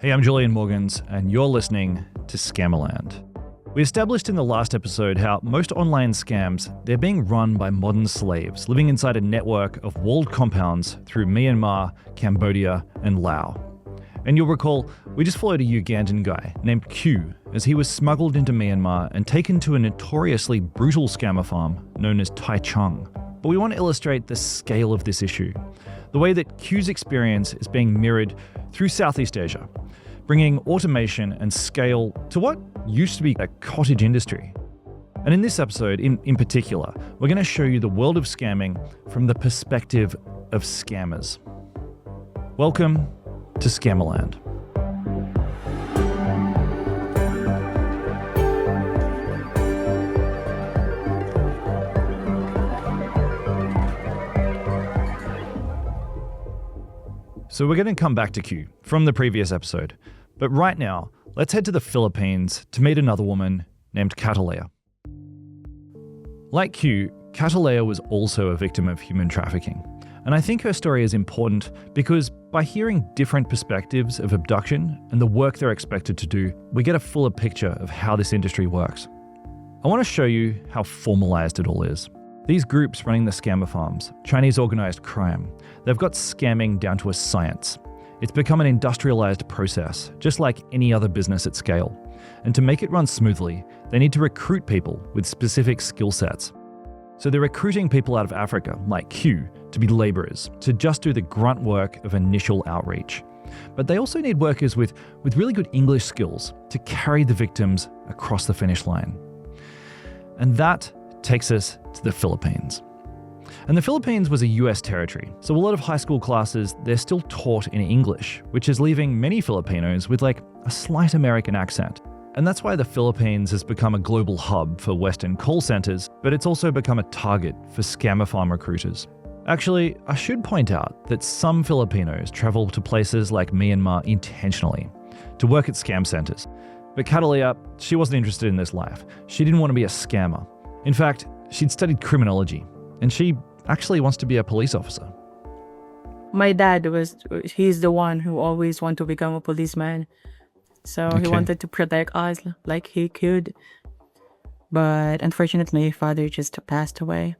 Hey, I'm Julian Morgans, and you're listening to Scammerland. We established in the last episode how most online scams, they're being run by modern slaves living inside a network of walled compounds through Myanmar, Cambodia, and Laos. And you'll recall, we just followed a Ugandan guy named Q as he was smuggled into Myanmar and taken to a notoriously brutal scammer farm known as Tai Chung. But we want to illustrate the scale of this issue, the way that Q's experience is being mirrored through Southeast Asia, bringing automation and scale to what used to be a cottage industry. And in this episode, in particular, we're going to show you the world of scamming from the perspective of scammers. Welcome to Scammerland. So we're going to come back to Q from the previous episode. But right now, let's head to the Philippines to meet another woman named Cataleya. Like Q, Cataleya was also a victim of human trafficking. And I think her story is important because by hearing different perspectives of abduction and the work they're expected to do, we get a fuller picture of how this industry works. I want to show you how formalized it all is. These groups running the scammer farms, Chinese organized crime, they've got scamming down to a science. It's become an industrialized process, just like any other business at scale. And to make it run smoothly, they need to recruit people with specific skill sets. So they're recruiting people out of Africa, like Q, to be laborers, to just do the grunt work of initial outreach. But they also need workers with really good English skills to carry the victims across the finish line. And that takes us to the Philippines. And the Philippines was a US territory, so a lot of high school classes, they're still taught in English, which is leaving many Filipinos with like a slight American accent. And that's why the Philippines has become a global hub for Western call centers, but it's also become a target for scammer farm recruiters. Actually, I should point out that some Filipinos travel to places like Myanmar intentionally to work at scam centers. But Cataleya, she wasn't interested in this life. She didn't want to be a scammer. In fact, she'd studied criminology, and she actually wants to be a police officer. My dad he's the one who always wanted to become a policeman. So He wanted to protect us like he could. But unfortunately, my father just passed away.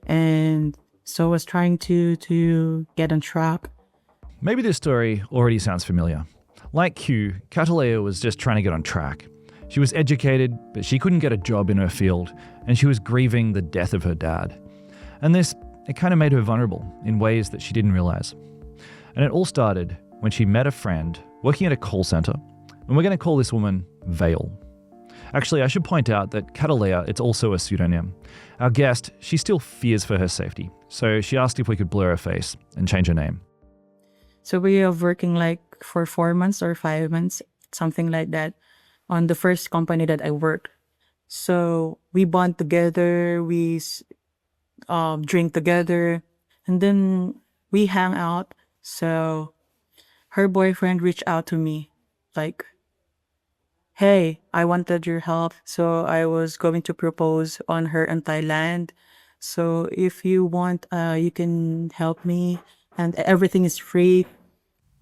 And so I was trying to get on track. Maybe this story already sounds familiar. Like Q, Cataleya was just trying to get on track. She was educated, but she couldn't get a job in her field, and she was grieving the death of her dad. And this, it kind of made her vulnerable in ways that she didn't realize. And it all started when she met a friend working at a call center, and we're going to call this woman Vale. Actually, I should point out that Cataleya, it's also a pseudonym. Our guest, she still fears for her safety, so she asked if we could blur her face and change her name. So we are working like for 4 months or 5 months, something like that, on the first company that I worked. So we bond together, we drink together, and then we hang out. So her boyfriend reached out to me like, hey, I wanted your help. So I was going to propose on her in Thailand. So if you want, you can help me and everything is free.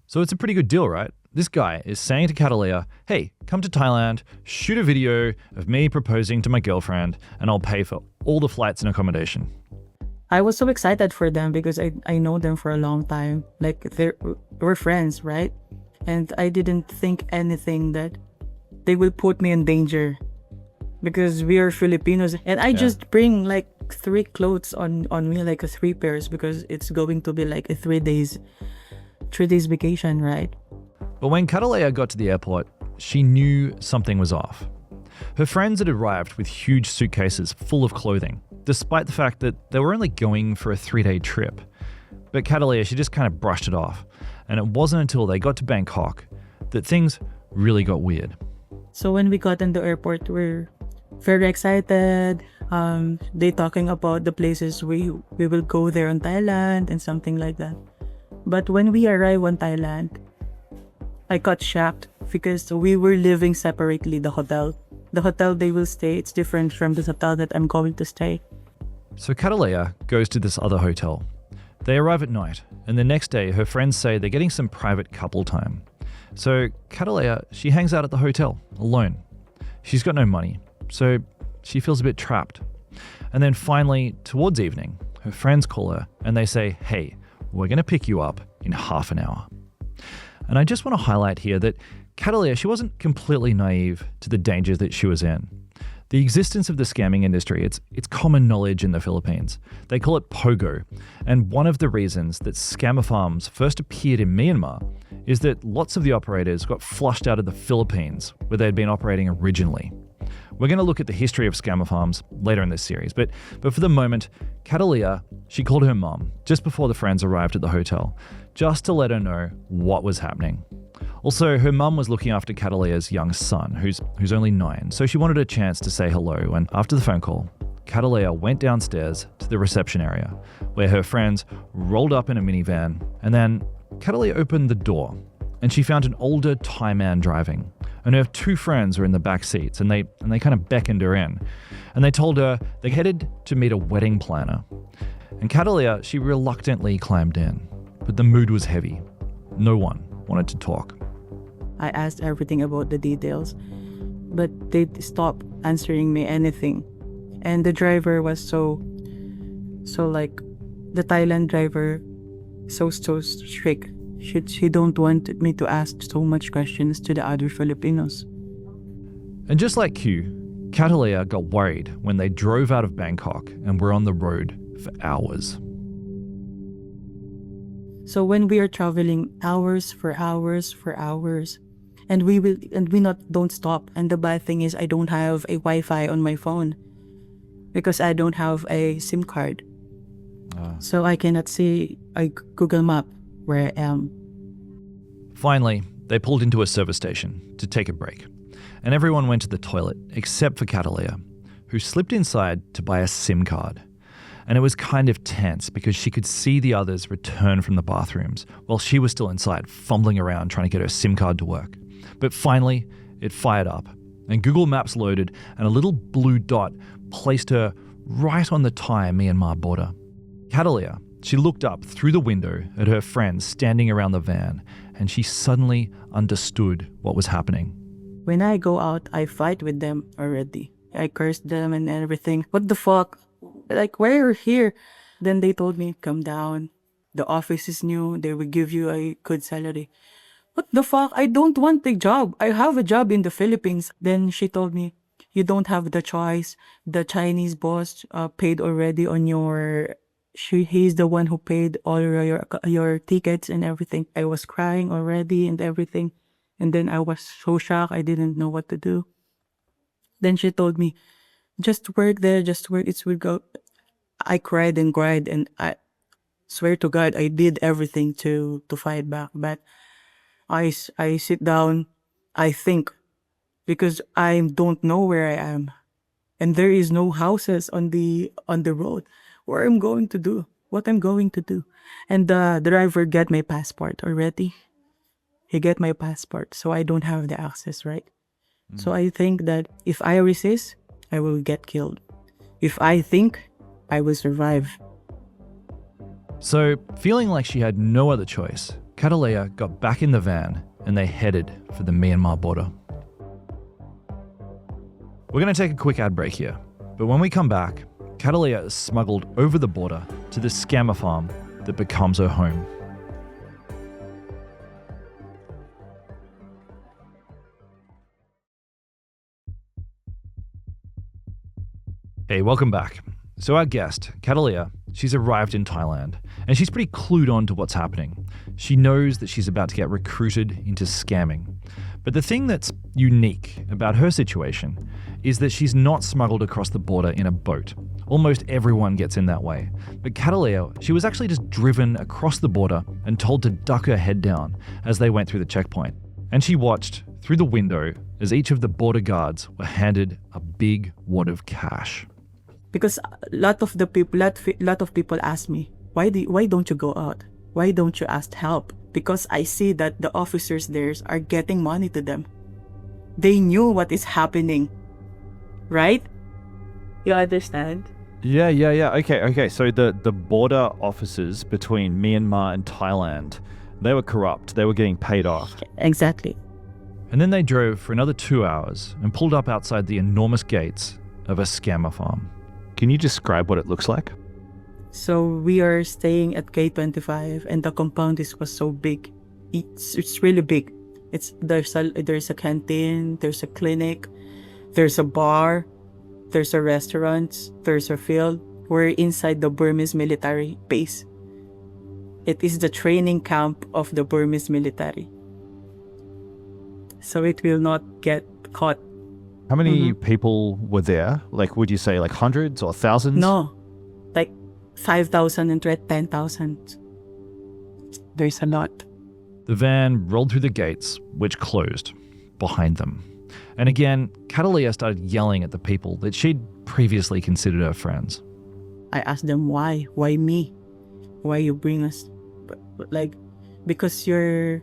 So it's a pretty good deal, right? This guy is saying to Cataleya, hey, come to Thailand, shoot a video of me proposing to my girlfriend, and I'll pay for all the flights and accommodation. I was so excited for them because I know them for a long time. Like we're friends, right? And I didn't think anything that they will put me in danger because we are Filipinos. And I just bring like 3 clothes on me, like 3 pairs, because it's going to be like a 3 days vacation, right? But when Cataleya got to the airport, she knew something was off. Her friends had arrived with huge suitcases full of clothing, despite the fact that they were only going for a 3-day trip. But Cataleya, she just kind of brushed it off. And it wasn't until they got to Bangkok that things really got weird. So when we got in the airport, we're very excited. They talking about the places we will go there in Thailand and something like that. But when we arrived in Thailand, I got shocked because we were living separately, the hotel. The hotel they will stay, it's different from the hotel that I'm going to stay. So Cataleya goes to this other hotel. They arrive at night, and the next day her friends say they're getting some private couple time. So Cataleya, she hangs out at the hotel alone. She's got no money, so she feels a bit trapped. And then finally, towards evening, her friends call her and they say, hey, we're going to pick you up in half an hour. And I just want to highlight here that Cataleya, she wasn't completely naive to the dangers that she was in. The existence of the scamming industry, it's common knowledge in the Philippines. They call it pogo. And one of the reasons that scammer farms first appeared in Myanmar is that lots of the operators got flushed out of the Philippines, where they'd been operating originally. We're going to look at the history of scammer farms later in this series, but for the moment, Cataleya, she called her mom just before the friends arrived at the hotel, just to let her know what was happening. Also, her mum was looking after Cataleya's young son, who's only 9, so she wanted a chance to say hello, and after the phone call, Cataleya went downstairs to the reception area, where her friends rolled up in a minivan, and then Cataleya opened the door, and she found an older Thai man driving, and her 2 friends were in the back seats, and they kind of beckoned her in, and they told her they headed to meet a wedding planner. And Cataleya, she reluctantly climbed in, but the mood was heavy. No one wanted to talk. I asked everything about the details, but they stopped answering me anything. And the driver was so like, the Thailand driver, so strict. She don't want me to ask so much questions to the other Filipinos. And just like Q, Cataleya got worried when they drove out of Bangkok and were on the road for hours. So when we are traveling hours for hours for hours, and we don't stop. And the bad thing is I don't have a Wi-Fi on my phone because I don't have a SIM card. So I cannot see a Google Map where I am. Finally, they pulled into a service station to take a break, and everyone went to the toilet except for Cataleya, who slipped inside to buy a SIM card. And it was kind of tense because she could see the others return from the bathrooms while she was still inside, fumbling around trying to get her SIM card to work. But finally, it fired up, and Google Maps loaded, and a little blue dot placed her right on the Thai-Myanmar border. Cataleya, she looked up through the window at her friends standing around the van, and she suddenly understood what was happening. When I go out, I fight with them already. I cursed them and everything. What the fuck? Like, why are you here? Then they told me, come down. The office is new. They will give you a good salary. What the fuck? I don't want a job. I have a job in the Philippines. Then she told me, you don't have the choice. The Chinese boss paid already on your... He's the one who paid all your tickets and everything. I was crying already and everything. And then I was so shocked. I didn't know what to do. Then she told me, just work there, just work. It will go. I cried, and I swear to God, I did everything to fight back. But I sit down, I think, because I don't know where I am. And there is no houses on the road. What I'm going to do. And the driver get my passport already. He get my passport, so I don't have the access, right? So I think that if I resist, I will get killed. If I think, I will survive. So, feeling like she had no other choice, Cataleya got back in the van and they headed for the Myanmar border. We're going to take a quick ad break here, but when we come back, Cataleya is smuggled over the border to the scammer farm that becomes her home. Hey, welcome back. So our guest, Cataleya, she's arrived in Thailand, and she's pretty clued on to what's happening. She knows that she's about to get recruited into scamming. But the thing that's unique about her situation is that she's not smuggled across the border in a boat. Almost everyone gets in that way. But Cataleya, she was actually just driven across the border and told to duck her head down as they went through the checkpoint. And she watched through the window as each of the border guards were handed a big wad of cash. Because a lot of people ask me, why don't you go out? Why don't you ask help? Because I see that the officers there are getting money to them. They knew what is happening, right? You understand? Yeah. Okay. So the border officers between Myanmar and Thailand, They were corrupt. They were getting paid off. Exactly. And then they drove for another 2 hours and pulled up outside the enormous gates of a scammer farm. Can you describe what it looks like? So we are staying at K25 and the compound was so big. It's really big. There's a canteen, there's a clinic, there's a bar, there's a restaurant, there's a field. We're inside the Burmese military base. It is the training camp of the Burmese military. So it will not get caught. How many people were there? Like, would you say like hundreds or thousands? No, like 5,000 and 10,000. There's a lot. The van rolled through the gates, which closed behind them. And again, Cataleya started yelling at the people that she'd previously considered her friends. I asked them why? Why me? Why you bring us? Like, because you're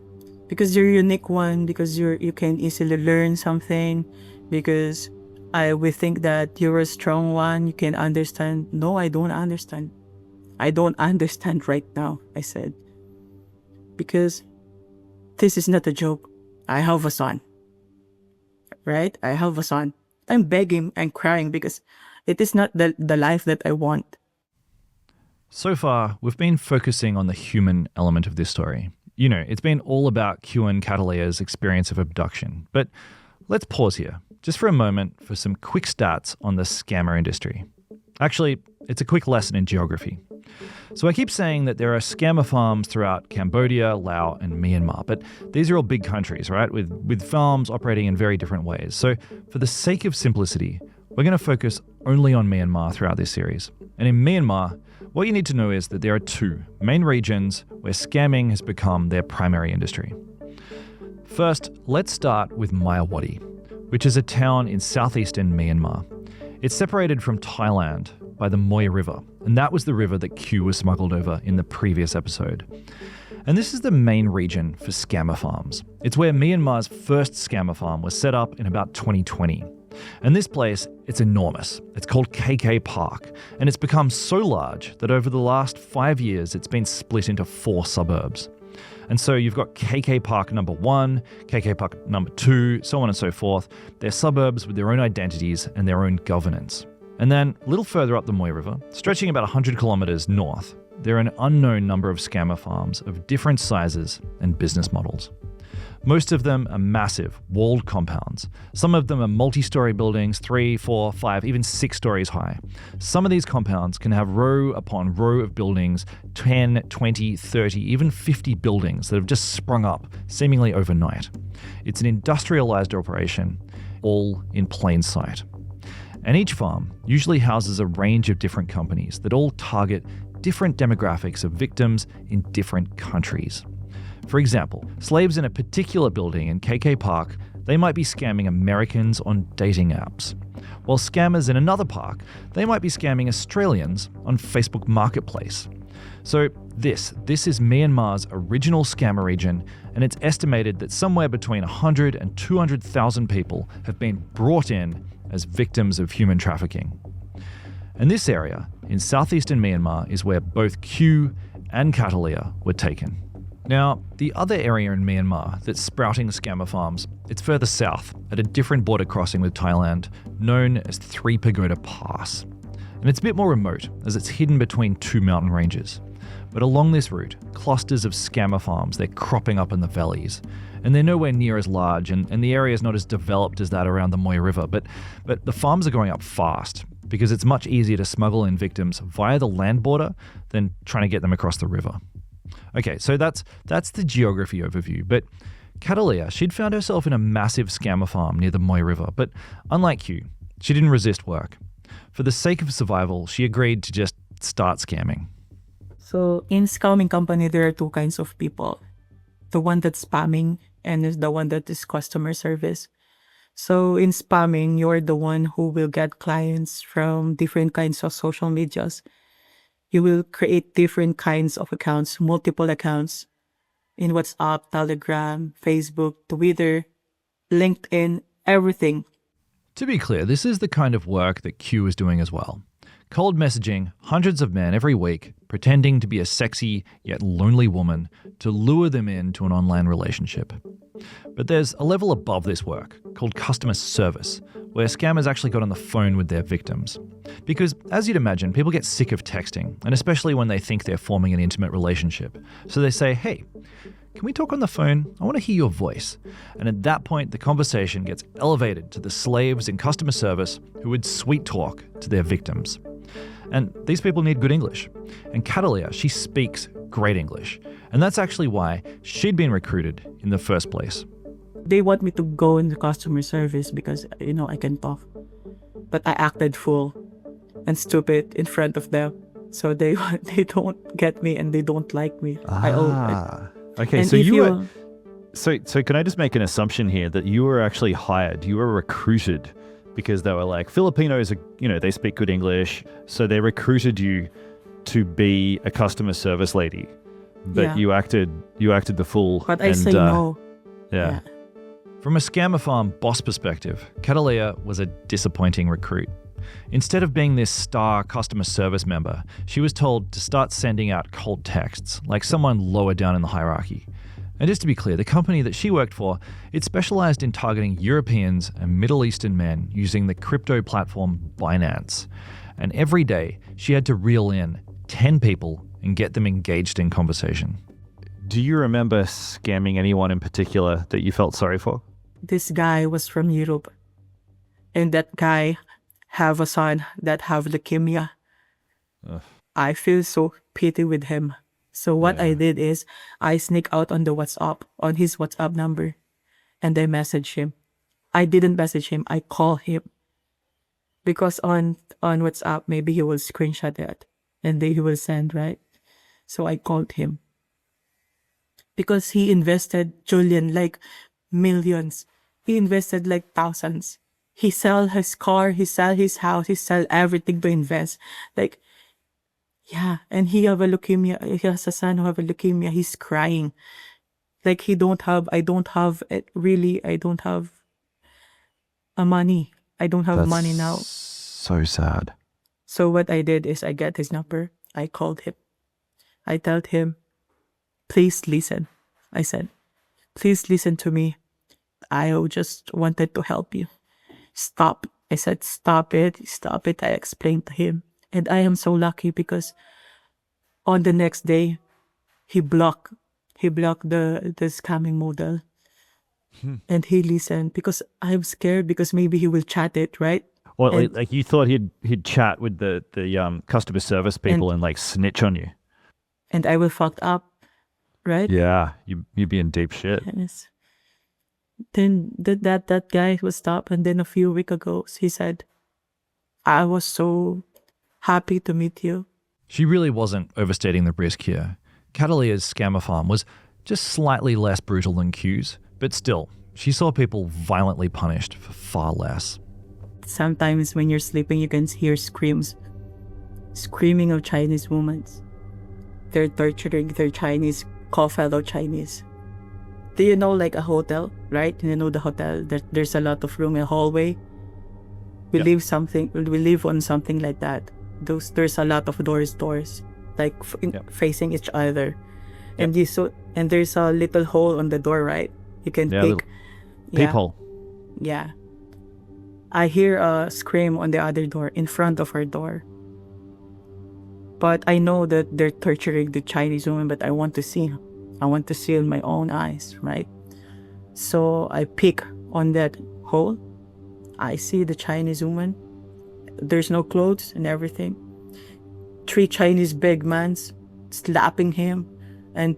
unique one, because you can easily learn something, because we think that you're a strong one, you can understand. No, I don't understand. I don't understand right now, I said. Because this is not a joke. I have a son. Right? I have a son. I'm begging and crying because it is not the life that I want. So far, we've been focusing on the human element of this story. You know, it's been all about Q and Cataleya's experience of abduction. But let's pause here, just for a moment, for some quick stats on the scammer industry. Actually, it's a quick lesson in geography. So I keep saying that there are scammer farms throughout Cambodia, Laos, and Myanmar, but these are all big countries, right, with farms operating in very different ways. So for the sake of simplicity, we're going to focus only on Myanmar throughout this series. And in Myanmar, what you need to know is that there are 2 main regions where scamming has become their primary industry. First, let's start with Myawaddy, which is a town in southeastern Myanmar. It's separated from Thailand by the Moi River, and that was the river that Q was smuggled over in the previous episode. And this is the main region for scammer farms. It's where Myanmar's first scammer farm was set up in about 2020. And this place, it's enormous. It's called KK Park, and it's become so large that over the last 5 years, it's been split into 4 suburbs. And so you've got KK Park number 1, KK Park number 2, so on and so forth. They're suburbs with their own identities and their own governance. And then a little further up the Moi River, stretching about 100 kilometers north, there are an unknown number of scammer farms of different sizes and business models. Most of them are massive, walled compounds. Some of them are multi-story buildings, 3, 4, 5, even 6 stories high. Some of these compounds can have row upon row of buildings, 10, 20, 30, even 50 buildings that have just sprung up, seemingly overnight. It's an industrialized operation, all in plain sight. And each farm usually houses a range of different companies that all target different demographics of victims in different countries. For example, slaves in a particular building in KK Park, they might be scamming Americans on dating apps, while scammers in another park, they might be scamming Australians on Facebook Marketplace. So this is Myanmar's original scammer region, and it's estimated that somewhere between 100 and 200,000 people have been brought in as victims of human trafficking. And this area in southeastern Myanmar is where both Q and Cataleya were taken. Now, the other area in Myanmar that's sprouting scammer farms, it's further south at a different border crossing with Thailand, known as Three Pagoda Pass. And it's a bit more remote as it's hidden between 2 mountain ranges. But along this route, clusters of scammer farms, they're cropping up in the valleys. And they're nowhere near as large, and the area is not as developed as that around the Moi River. But the farms are going up fast because it's much easier to smuggle in victims via the land border than trying to get them across the river. Okay, so that's the geography overview. But Cataleya, she'd found herself in a massive scammer farm near the Moi River. But unlike Q, she didn't resist work. For the sake of survival, she agreed to just start scamming. So in scamming company, there are 2 kinds of people. The one that's spamming and is the one that is customer service. So in spamming, you're the one who will get clients from different kinds of social medias. You will create different kinds of accounts, multiple accounts in WhatsApp, Telegram, Facebook, Twitter, LinkedIn, everything. To be clear, this is the kind of work that Q is doing as well. Cold messaging hundreds of men every week pretending to be a sexy yet lonely woman to lure them into an online relationship. But there's a level above this work called customer service, where scammers actually got on the phone with their victims. Because, as you'd imagine, people get sick of texting, and especially when they think they're forming an intimate relationship. So they say, hey, can we talk on the phone? I want to hear your voice. And at that point, the conversation gets elevated to the slaves in customer service who would sweet talk to their victims. And these people need good English. And Cataleya, she speaks great English. And that's actually why she'd been recruited in the first place. They want me to go in the customer service because, I can talk. But I acted fool and stupid in front of them. So they don't get me and they don't like me. Okay, and so you were... were... So can I just make an assumption here that you were actually hired, you were recruited because they were like, Filipinos are, they speak good English, so they recruited you to be a customer service lady. But you acted the fool. But I say no. Yeah. From a scammer farm boss perspective, Cataleya was a disappointing recruit. Instead of being this star customer service member, she was told to start sending out cold texts, like someone lower down in the hierarchy. And just to be clear, the company that she worked for, it specialized in targeting Europeans and Middle Eastern men using the crypto platform Binance. And every day, she had to reel in 10 people and get them engaged in conversation. Do you remember scamming anyone in particular that you felt sorry for? This guy was from Europe. And that guy have a son that have leukemia. Ugh. I feel so pity with him. So what I did is I sneak out on his WhatsApp number, and I message him. I didn't message him, I call him. Because on WhatsApp, maybe he will screenshot it and then he will send, right? So I called him. Because he invested, Julian, like millions. He invested like thousands. He sell his car, he sell his house, he sell everything to invest. Like, yeah, and he have a leukemia. He has a son who have a leukemia. He's crying. Like I don't have a money. I don't have money now. So sad. So what I did is I get his number. I called him. I told him, please listen. I said, please listen to me. I just wanted to help you. Stop. I said, stop it. Stop it. I explained to him. And I am so lucky because on the next day, he blocked the scamming model. And he listened because I'm scared because maybe he will chat it, right? Or like you thought he'd chat with the customer service people and like snitch on you. And I will fucked up, right? Yeah, you'd be in deep shit. Yes. Then that guy was stopped, and then a few weeks ago, he said, I was so happy to meet you. She really wasn't overstating the risk here. Cataleya's scammer farm was just slightly less brutal than Q's, but still, she saw people violently punished for far less. Sometimes when you're sleeping, you can hear screaming of Chinese women. They're torturing their Chinese, fellow Chinese. Do you know like a hotel, right? You know the hotel, there's a lot of room in a hallway. We live on something like that. There's a lot of doors, like facing each other. And and there's a little hole on the door, right? You can pick. Peephole. Yeah. I hear a scream on the other door, in front of her door. But I know that they're torturing the Chinese woman, but I want to see with my own eyes, right? So I peek on that hole. I see the Chinese woman. There's no clothes and everything. 3 Chinese big men slapping him and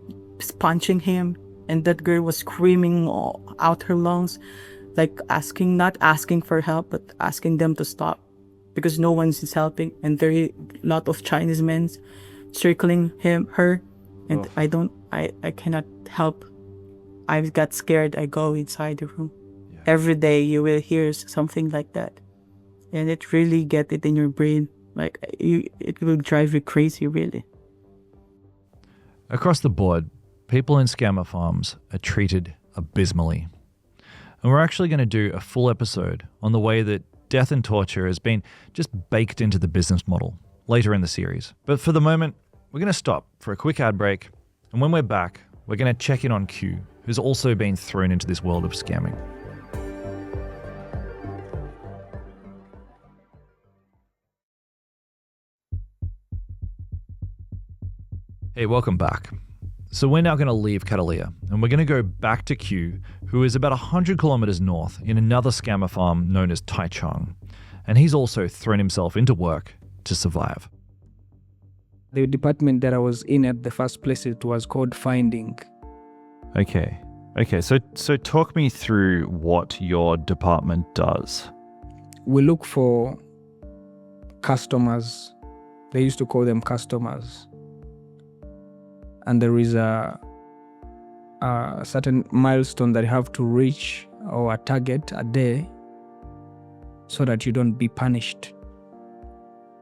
punching him. And that girl was screaming out her lungs, like not asking for help, but asking them to stop because no one's helping. And there are a lot of Chinese men circling her. And I cannot help. I got scared. I go inside the room. Yeah. Every day you will hear something like that. And it really get it in your brain. Like it will drive you crazy, really. Across the board, people in scammer farms are treated abysmally. And we're actually going to do a full episode on the way that death and torture has been just baked into the business model later in the series. But for the moment, we're going to stop for a quick ad break. And when we're back, we're going to check in on Q, who's also been thrown into this world of scamming. Hey, welcome back. So we're now going to leave Cataleya and we're going to go back to Q, who is about 100 kilometers north in another scammer farm known as Taichung. And he's also thrown himself into work to survive. The department that I was in at the first place, it was called finding. Okay. So talk me through what your department does. We look for customers. They used to call them customers. And there is a certain milestone that you have to reach, or a target a day, so that you don't be punished.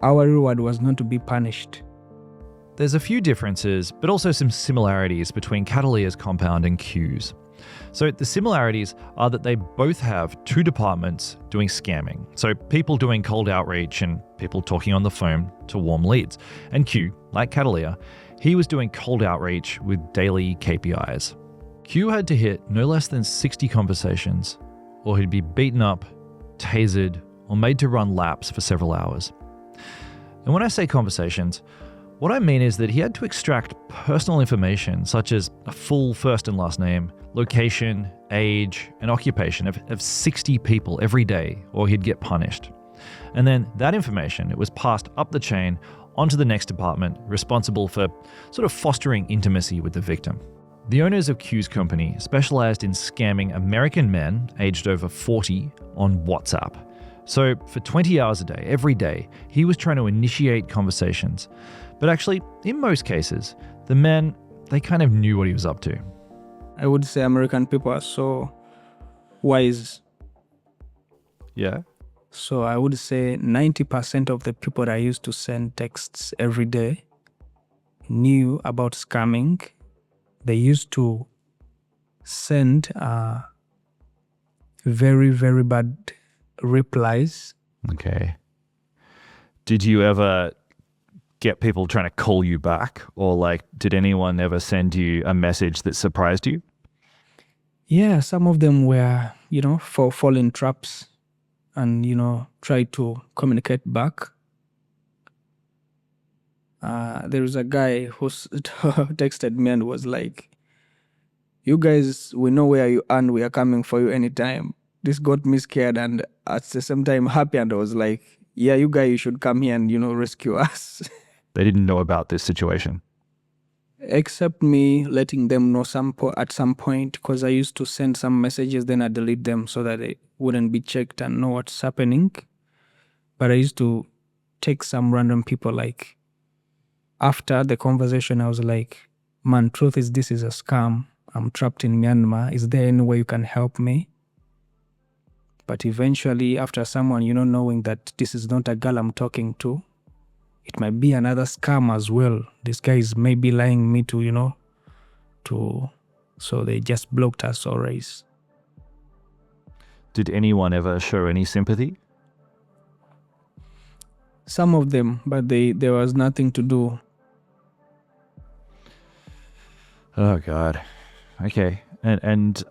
Our reward was not to be punished. There's a few differences, but also some similarities between Cataleya's compound and Q's. So the similarities are that they both have two departments doing scamming. So people doing cold outreach and people talking on the phone to warm leads. And Q, like Cataleya, he was doing cold outreach with daily KPIs. Q had to hit no less than 60 conversations, or he'd be beaten up, tasered, or made to run laps for several hours. And when I say conversations, what I mean is that he had to extract personal information such as a full first and last name, location, age, and occupation of 60 people every day, or he'd get punished. And then that information, it was passed up the chain onto the next department responsible for sort of fostering intimacy with the victim. The owners of Q's company specialized in scamming American men aged over 40 on WhatsApp. So for 20 hours a day, every day, he was trying to initiate conversations. But actually, in most cases, the men, they kind of knew what he was up to. I would say American people are so wise. Yeah. So I would say 90% of the people that used to send texts every day knew about scamming. They used to send very, very bad replies. Okay. Did you ever get people trying to call you back? Or like, did anyone ever send you a message that surprised you? Yeah, some of them were, fall in traps and, try to communicate back. There was a guy who texted me and was like, "You guys, we know where you are and we are coming for you anytime." This got me scared and at the same time happy, and I was like, "Yeah, you guys, you should come here and, rescue us." They didn't know about this situation. Except me letting them know at some point, because I used to send some messages, then I delete them so that they wouldn't be checked and know what's happening. But I used to take some random people, like, after the conversation, I was like, "Man, truth is this is a scam. I'm trapped in Myanmar. Is there any way you can help me?" But eventually, after someone, knowing that this is not a girl I'm talking to, it might be another scam as well. This guy is maybe lying me to, so they just blocked us always. Did anyone ever show any sympathy? Some of them, but there was nothing to do. Oh God. Okay. And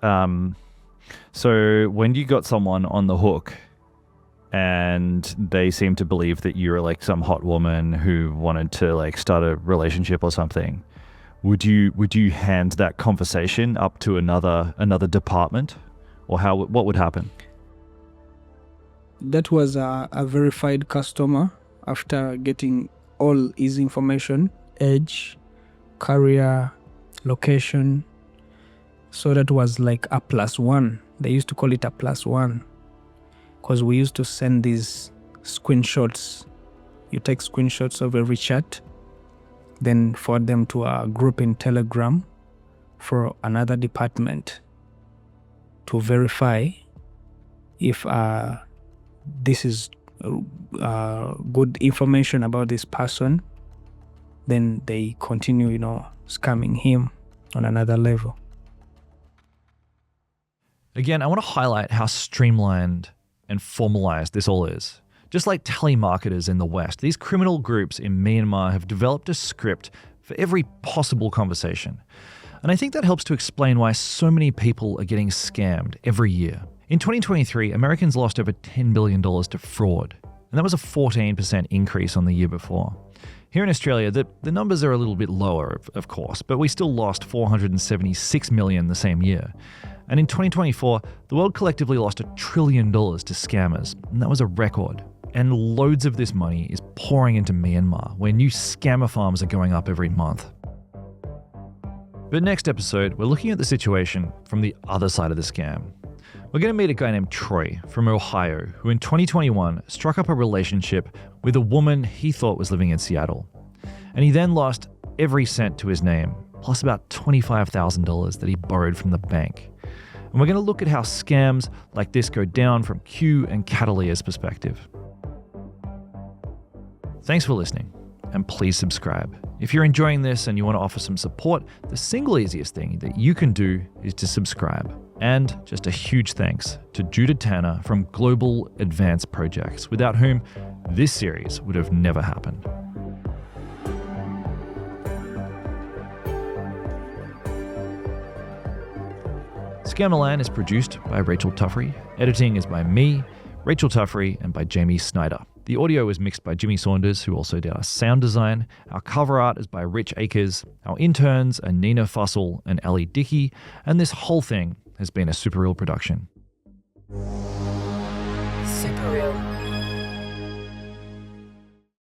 so when you got someone on the hook and they seem to believe that you're like some hot woman who wanted to like start a relationship or something, would you hand that conversation up to another department, or what would happen? That was a verified customer after getting all his information, age, career, location. So that was like a +1. They used to call it a +1 because we used to send these screenshots. You take screenshots of every chat, then forward them to a group in Telegram for another department to verify if this is good information about this person. Then they continue, scamming him on another level. Again, I want to highlight how streamlined and formalized this all is. Just like telemarketers in the West, these criminal groups in Myanmar have developed a script for every possible conversation. And I think that helps to explain why so many people are getting scammed every year. In 2023, Americans lost over $10 billion to fraud, and that was a 14% increase on the year before. Here in Australia, the numbers are a little bit lower, of course, but we still lost $476 million the same year. And in 2024, the world collectively lost $1 trillion to scammers, and that was a record. And loads of this money is pouring into Myanmar, where new scammer farms are going up every month. But next episode, we're looking at the situation from the other side of the scam. We're going to meet a guy named Troy from Ohio, who in 2021 struck up a relationship with a woman he thought was living in Seattle. And he then lost every cent to his name, plus about $25,000 that he borrowed from the bank. And we're going to look at how scams like this go down from Q and Cataleya's perspective. Thanks for listening, and please subscribe. If you're enjoying this and you want to offer some support, the single easiest thing that you can do is to subscribe. And just a huge thanks to Judith Tanner from Global Advanced Projects, without whom this series would have never happened. Scammerland is produced by Rachel Tuffrey. Editing is by me, Rachel Tuffrey, and by Jamie Snyder. The audio was mixed by Jimmy Saunders, who also did our sound design. Our cover art is by Rich Akers. Our interns are Nina Fussell and Ellie Dickey. And this whole thing has been a Superreal production. Superreal.